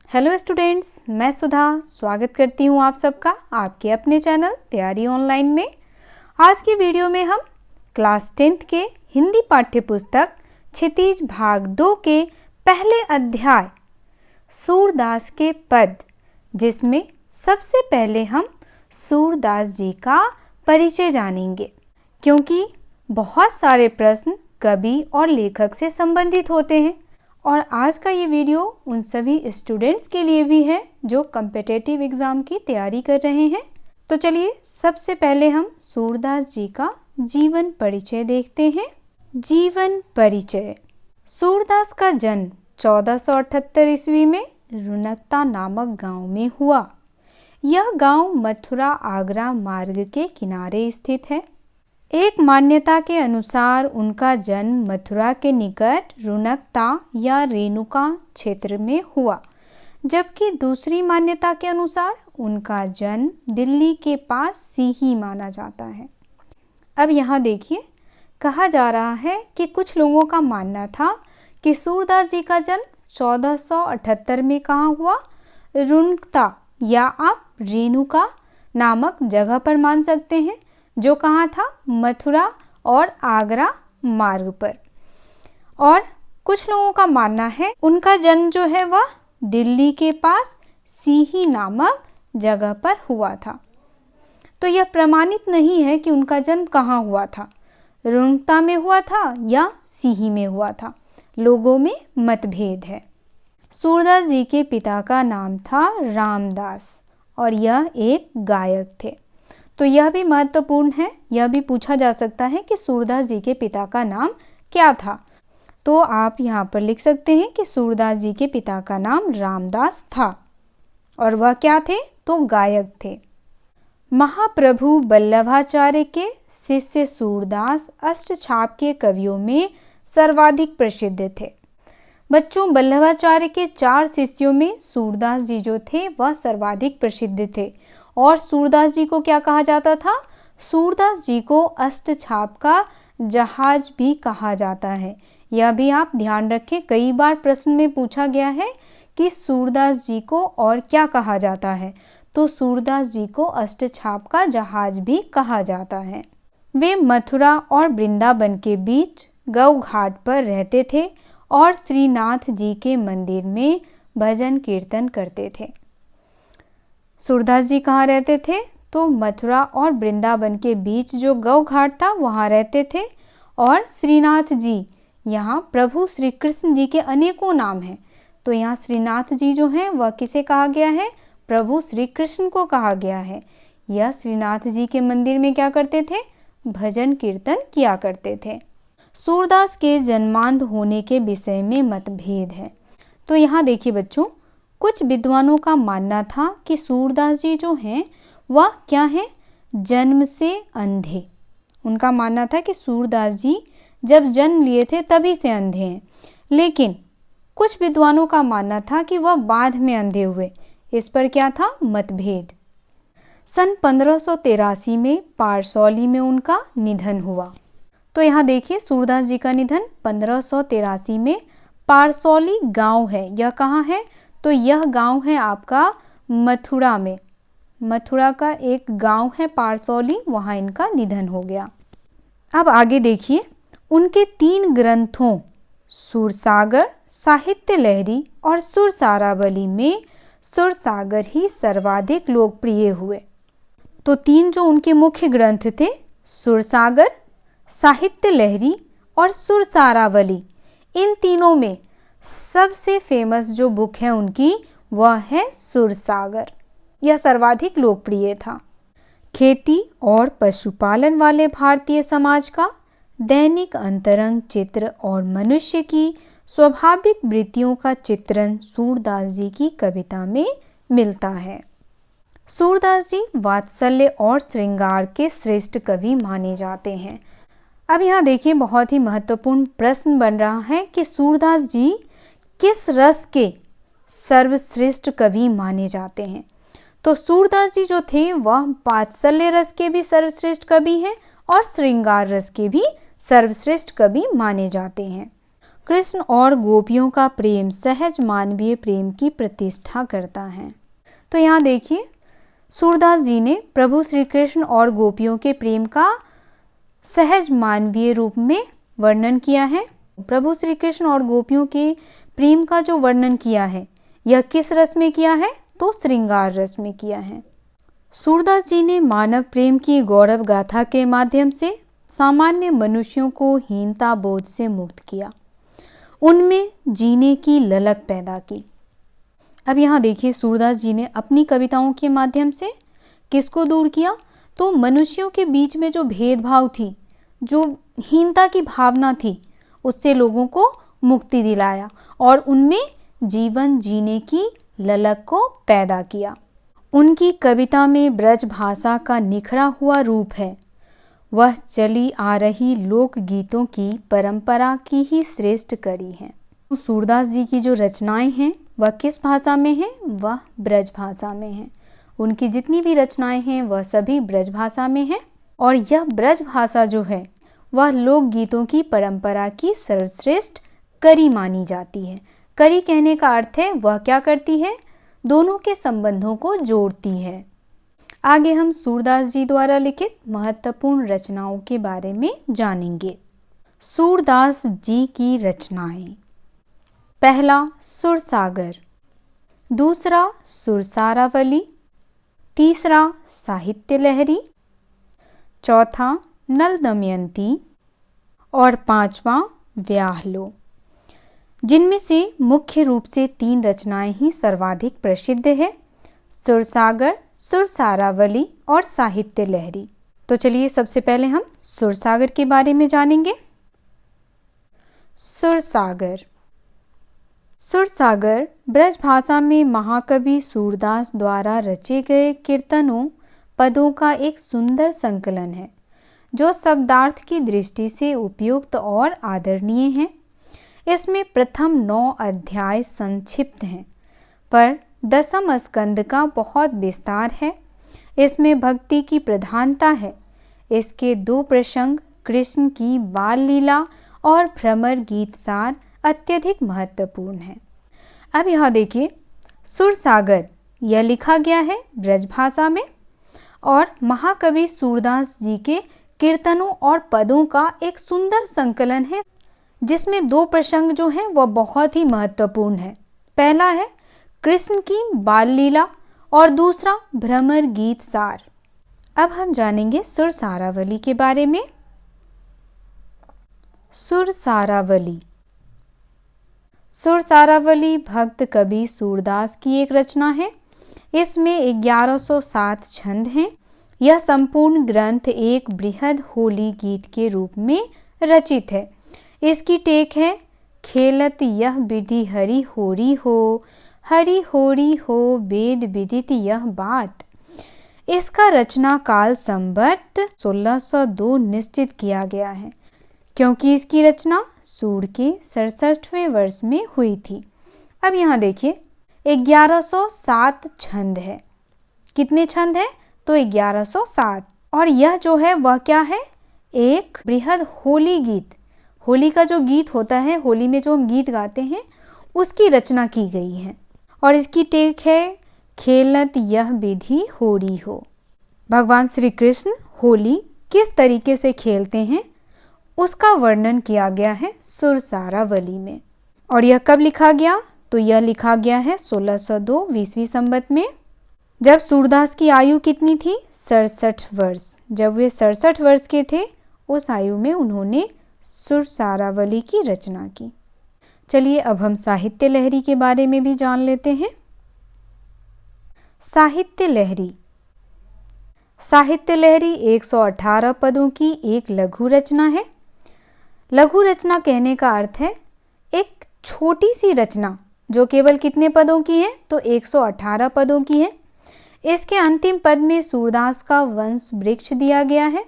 Hello students, मैं सुधा स्वागत करती हूँ आप सबका आपके अपने चैनल तैयारी ऑनलाइन में। आज की वीडियो में हम क्लास 10th के हिंदी पाठ्य पुस्तक क्षितिज भाग 2 के पहले अध्याय सूरदास के पद, जिसमें सबसे पहले हम सूरदास जी का परिचय जानेंगे, क्योंकि बहुत सारे प्रश्न कवि और लेखक से संबंधित होते हैं। और आज का ये वीडियो उन सभी स्टूडेंट्स के लिए भी है जो कॉम्पिटिटिव एग्ज़ाम की तैयारी कर रहे हैं। तो चलिए सबसे पहले हम सूरदास जी का जीवन परिचय देखते हैं। जीवन परिचय। सूरदास का जन्म 1478 ईस्वी में रुनकता नामक गांव में हुआ। यह गांव मथुरा आगरा मार्ग के किनारे स्थित है। एक मान्यता के अनुसार उनका जन्म मथुरा के निकट रुनकता या रेणुका क्षेत्र में हुआ, जबकि दूसरी मान्यता के अनुसार उनका जन्म दिल्ली के पास सीही माना जाता है। अब यहाँ देखिए, कहा जा रहा है कि कुछ लोगों का मानना था कि सूरदास जी का जन्म 1478 में कहाँ हुआ, रुनकता या आप रेणुका नामक जगह पर मान सकते हैं, जो कहाँ था, मथुरा और आगरा मार्ग पर। और कुछ लोगों का मानना है उनका जन्म जो है वह दिल्ली के पास सीही नामक जगह पर हुआ था। तो यह प्रमाणित नहीं है कि उनका जन्म कहाँ हुआ था, रुनकता में हुआ था या सीही में हुआ था। लोगों में मतभेद है। सूरदास जी के पिता का नाम था रामदास और यह एक गायक थे। तो यह भी महत्वपूर्ण है, यह भी पूछा जा सकता है कि सूरदास जी के पिता का नाम क्या था। तो आप यहाँ पर लिख सकते हैं कि सूरदास जी के पिता का नाम रामदास था और वह क्या थे, तो गायक थे। महाप्रभु बल्लभाचार्य के शिष्य सूरदास अष्टछाप के कवियों में सर्वाधिक प्रसिद्ध थे। बच्चों, बल्लभाचार्य के 4 शिष्यों में सूरदास जी जो थे वह सर्वाधिक प्रसिद्ध थे। और सूरदास जी को क्या कहा जाता था, सूरदास जी को अष्टछाप का जहाज भी कहा जाता है। यह भी आप ध्यान रखें, कई बार प्रश्न में पूछा गया है कि सूरदास जी को और क्या कहा जाता है, तो सूरदास जी को अष्टछाप का जहाज भी कहा जाता है। वे मथुरा और वृंदावन के बीच गौ घाट पर रहते थे और श्रीनाथ जी के मंदिर में भजन कीर्तन करते थे। सूरदास जी कहाँ रहते थे, तो मथुरा और वृंदावन के बीच जो गौ घाट था वहाँ रहते थे। और श्रीनाथ जी, यहाँ प्रभु श्री कृष्ण जी के अनेकों नाम हैं, तो यहाँ श्रीनाथ जी जो हैं वह किसे कहा गया है, प्रभु श्री कृष्ण को कहा गया है। यह श्रीनाथ जी के मंदिर में क्या करते थे, भजन कीर्तन किया करते थे। सूरदास के जन्मांध होने के विषय में मतभेद है। तो यहाँ देखिए बच्चों, कुछ विद्वानों का मानना था कि सूरदास जी जो हैं वह क्या हैं, जन्म से अंधे। उनका मानना था कि सूरदास जी जब जन्म लिए थे तभी से अंधे हैं। लेकिन कुछ विद्वानों का मानना था कि वह बाद में अंधे हुए। इस पर क्या था, मतभेद। सन 1583 में पारसौली में उनका निधन हुआ। तो यहाँ देखिए, सूरदास जी का निधन 1583 में पारसौली गांव है। यह कहाँ है, तो यह गांव है आपका मथुरा में। मथुरा का एक गांव है पारसौली, वहाँ इनका निधन हो गया। अब आगे देखिए, उनके 3 ग्रंथों सुरसागर, साहित्य लहरी और सुरसारावली में सुरसागर ही सर्वाधिक लोकप्रिय हुए। तो 3 जो उनके मुख्य ग्रंथ थे, सुरसागर, साहित्य लहरी और सुरसारावली, इन तीनों में सबसे फेमस जो बुक है उनकी वह है सुरसागर। यह सर्वाधिक लोकप्रिय था। खेती और पशुपालन वाले भारतीय समाज का दैनिक अंतरंग चित्र और मनुष्य की स्वाभाविक वृत्तियों का चित्रण सूरदास जी की कविता में मिलता है। सूरदास जी वात्सल्य और श्रृंगार के श्रेष्ठ कवि माने जाते हैं। अब यहाँ देखिए, बहुत ही महत्वपूर्ण प्रश्न बन रहा है कि सूरदास जी किस रस के सर्वश्रेष्ठ कवि माने जाते हैं। तो सूरदास जी जो थे वह वात्सल्य रस के भी सर्वश्रेष्ठ कवि हैं और श्रृंगार रस के भी सर्वश्रेष्ठ कवि माने जाते हैं। कृष्ण और गोपियों का प्रेम सहज मानवीय प्रेम की प्रतिष्ठा करता है। तो यहाँ देखिए सूरदास जी ने प्रभु श्री कृष्ण और गोपियों के प्रेम का सहज मानवीय रूप में वर्णन किया है। प्रभु श्री कृष्ण और गोपियों के प्रेम का जो वर्णन किया है यह किस रस में किया है? तो श्रृंगार रस में किया है। सूरदास जी ने मानव प्रेम की गौरव गाथा के माध्यम से सामान्य मनुष्यों को हीनता बोध से मुक्त किया, उनमें जीने की ललक पैदा की। अब यहाँ देखिए सूरदास जी ने अपनी कविताओं के माध्यम से किसको दूर किया? तो मनुष्यों के बीच में जो भेदभाव थी, जो हीनता की भावना थी, उससे लोगों को मुक्ति दिलाया और उनमें जीवन जीने की ललक को पैदा किया। उनकी कविता में ब्रज भाषा का निखरा हुआ रूप है। वह चली आ रही लोक गीतों की परंपरा की ही श्रेष्ठ कड़ी है। सूरदास जी की जो रचनाएं हैं वह किस भाषा में हैं? वह ब्रज भाषा में हैं। उनकी जितनी भी रचनाएं हैं वह सभी ब्रज भाषा में हैं और यह ब्रज भाषा जो है वह लोक गीतों की परंपरा की सर्वश्रेष्ठ कड़ी मानी जाती है। कड़ी कहने का अर्थ है वह क्या करती है? दोनों के संबंधों को जोड़ती है। आगे हम सूरदास जी द्वारा लिखित महत्वपूर्ण रचनाओं के बारे में जानेंगे। सूरदास जी की रचनाएं। पहला सुरसागर, दूसरा सुरसारावली, तीसरा साहित्य लहरी, चौथा नल दमयंती और पांचवा व्याहलो, जिनमें से मुख्य रूप से 3 रचनाएं ही सर्वाधिक प्रसिद्ध है, सुरसागर, सुरसारावली और साहित्य लहरी। तो चलिए सबसे पहले हम सुरसागर के बारे में जानेंगे। सुरसागर। सुरसागर ब्रज भाषा में महाकवि सूरदास द्वारा रचे गए कीर्तनों पदों का एक सुंदर संकलन है जो शब्दार्थ की दृष्टि से उपयुक्त और आदरणीय है। इसमें प्रथम 9 अध्याय संक्षिप्त हैं, पर 10वें स्कंद का बहुत विस्तार है। इसमें भक्ति की प्रधानता है। इसके 2 प्रसंग कृष्ण की बाल लीला और भ्रमर गीत सार अत्यधिक महत्वपूर्ण है। अब यहाँ देखिए सुरसागर यह लिखा गया है ब्रज भाषा में और महाकवि सूरदास जी के कीर्तनों और पदों का एक सुंदर संकलन है जिसमें 2 प्रसंग जो हैं वह बहुत ही महत्वपूर्ण है। पहला है कृष्ण की बाल लीला और दूसरा भ्रमर गीत सार। अब हम जानेंगे सुरसारावली के बारे में। सुरसारावली। सुरसारावली भक्त कवि सूरदास की एक रचना है। इसमें 1107 छंद हैं। यह संपूर्ण ग्रंथ एक बृहद होली गीत के रूप में रचित है। इसकी टेक है, खेलत यह विधि हरि होरी हो, हरि होरी हो वेद विदित यह बात। इसका रचना काल संवत 1602 निश्चित किया गया है क्योंकि इसकी रचना सूर के 67वें वर्ष में हुई थी। अब यहाँ देखिए 1107 छंद है। कितने छंद हैं? तो 1107। और यह जो है वह क्या है? एक बृहद होली गीत। होली का जो गीत होता है, होली में जो हम गीत गाते हैं उसकी रचना की गई है और इसकी टेक है, खेलत यह विधि होरी हो। भगवान श्री कृष्ण होली किस तरीके से खेलते हैं उसका वर्णन किया गया है सुरसारावली में। और यह कब लिखा गया? तो यह लिखा गया है 1602 ईस्वी संवत में। जब सूरदास की आयु कितनी थी? 67 वर्ष। जब वे 67 वर्ष के थे उस आयु में उन्होंने सुरसारावली की रचना की। चलिए अब हम साहित्य लहरी के बारे में भी जान लेते हैं। साहित्य लहरी। साहित्य लहरी 118 पदों की एक लघु रचना है। लघु रचना कहने का अर्थ है एक छोटी सी रचना जो केवल कितने पदों की है? तो 118 पदों की है। इसके अंतिम पद में सूरदास का वंश वृक्ष दिया गया है।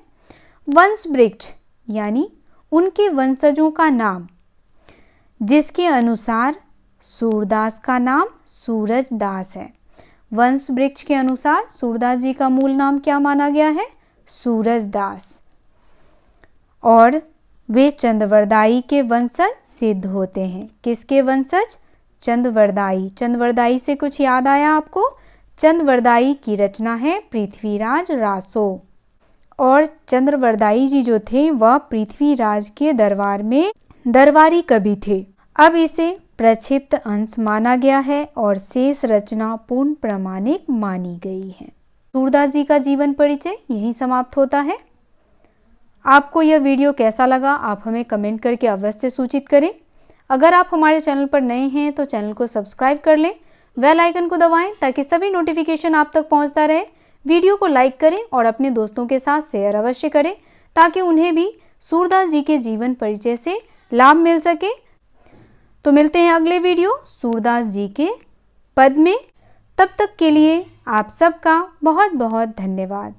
वंश वृक्ष यानी उनके वंशजों का नाम, जिसके अनुसार सूरदास का नाम सूरजदास है। वंश वृक्ष के अनुसार सूरदास जी का मूल नाम क्या माना गया है? सूरजदास। और वे चंद्रवरदाई के वंशज सिद्ध होते हैं। किसके वंशज? चंद्रवरदाई। चंद्रवरदाई से कुछ याद आया आपको? चंद्रवरदाई की रचना है पृथ्वीराज रासो। और चंद्रवरदाई जी जो थे वह पृथ्वीराज के दरबार में दरबारी कवि थे। अब इसे प्रक्षिप्त अंश माना गया है और शेष रचना पूर्ण प्रामाणिक मानी गई है। सूरदास जी का जीवन परिचय यहीं समाप्त होता है। आपको यह वीडियो कैसा लगा आप हमें कमेंट करके अवश्य सूचित करें। अगर आप हमारे चैनल पर नए हैं तो चैनल को सब्सक्राइब कर लें, बेल आइकन को दबाएं ताकि सभी नोटिफिकेशन आप तक पहुंचता रहे। वीडियो को लाइक करें और अपने दोस्तों के साथ शेयर अवश्य करें ताकि उन्हें भी सूरदास जी के जीवन परिचय से लाभ मिल सके। तो मिलते हैं अगले वीडियो सूरदास जी के पद में। तब तक के लिए आप सबका बहुत बहुत धन्यवाद।